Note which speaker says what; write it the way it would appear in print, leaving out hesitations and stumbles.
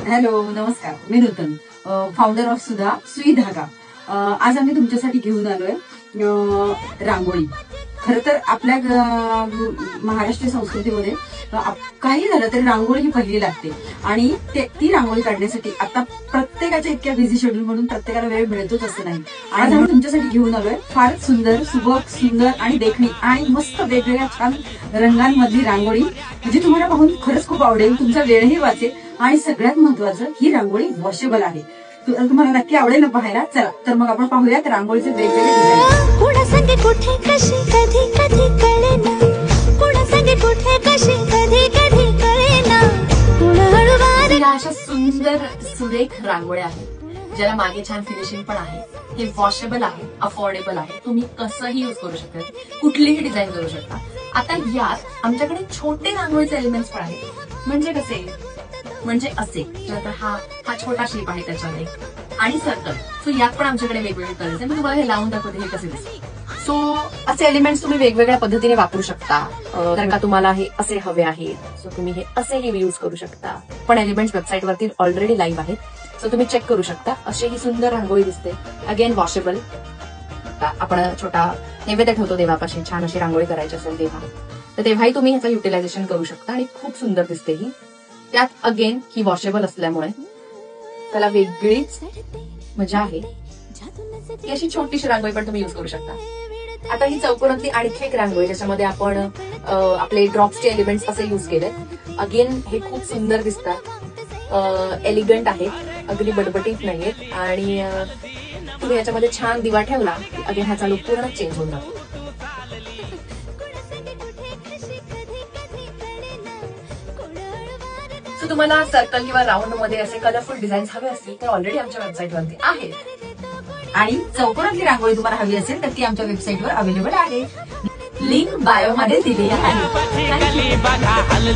Speaker 1: Hello, नमस्कार. मी नूतन, founder of सुधा सुई धागा. आज आम्ही तुमच्यासाठी घेऊन आलोय रांगोळी. खरं तर आपल्या महाराष्ट्रीय संस्कृतीमध्ये काही झालं तरी रांगोळी ही पहिली लागते आणि ती रांगोळी काढण्यासाठी आता प्रत्येकाच्या इतक्या बिझी शेड्यूल म्हणून प्रत्येकाला वेळ मिळतोच असं नाही. आज आम्ही तुमच्यासाठी घेऊन आलोय फारच सुंदर, सुबक, सुंदर आणि देखणी आणि मस्त वेगवेगळ्या छान रंगांमधली रांगोळी, जी तुम्हाला पाहून खरंच खूप आवडेल, तुमचा वेळही वाचेल आणि सगळ्यात महत्वाचं ही रांगोळी वॉशेबल आहे. तुम्हाला नक्की आवडेल ना पाहायला. चला तर मग आपण पाहूयात रांगोळीचे वेगवेगळे डिझाईन.
Speaker 2: कुणासंगे कुठे कशी कधी कधी कळेना, कुणासंगे कुठे कशी कधी कधी कळेना, कुण हळूवार.
Speaker 3: या अशा सुंदर सुरेख रांगोळ्या आहेत ज्याला मागे छान फिनिशिंग पण आहे. हे वॉशेबल आहे, अफोर्डेबल आहे, तुम्ही कसंही युज करू शकता, कुठलीही डिझाईन करू शकता. आता यात आमच्याकडे छोटे रांगोळीचे एलिमेंट्स पण आहेत. म्हणजे कसे, म्हणजे असे हा छोटा शेप आहे त्याच्यामध्ये आणि सर्कल. सो यात पण आमच्याकडे वेगवेगळे कलर्स आहे. मी तुम्हाला हे लावून दाखवते हे कसे दिसते. सो असे एलिमेंट्स तुम्ही वेगवेगळ्या पद्धतीने वापरू शकता. कारण का तुम्हाला हे असे हवे आहेत, सो तुम्ही हे असेही युज करू शकता. पण एलिमेंट्स वेबसाईट वरती ऑलरेडी लाईव्ह आहेत, सो तुम्ही चेक करू शकता. अशी ही सुंदर रांगोळी दिसते. Again washable. आपण छोटा नैवेद्य ठेवतो देवापाशी, छान अशी रांगोळी करायची असेल तेव्हा, तर तेव्हाही तुम्ही ह्याचा युटिलायझेशन करू शकता आणि खूप सुंदर दिसते ही. त्यात अगेन ही वॉशेबल असल्यामुळे त्याला वेगळीच मजा आहे. ही अशी छोटीशी रांगोळी पण तुम्ही युज करू शकता. आता ही चौकोनातली आणखी एक रांगोळी ज्याच्यामध्ये आपण आपले ड्रॉप्सचे एलिमेंट्स असे युज केले. अगेन हे खूप सुंदर दिसतात, एलिगंट आहेत, अगदी बटबटीत नाहीयेत आणि तुम्ही याच्यामध्ये छान दिवा ठेवला की अगेन ह्याचा लुक पूर्ण चेंज होऊन जातो. सो तुम्हाला सर्कल किंवा राऊंड मध्ये असे कलरफुल डिझाईन्स हवे असतील तर ऑलरेडी आमच्या वेबसाईटवरती आहेत.
Speaker 1: आणि चौकोनातली रांगोळी तुम्हाला हवी असेल तर ती आमच्या वेबसाईटवर अवेलेबल आहे. लिंक बायो मध्ये दिलेली आहे.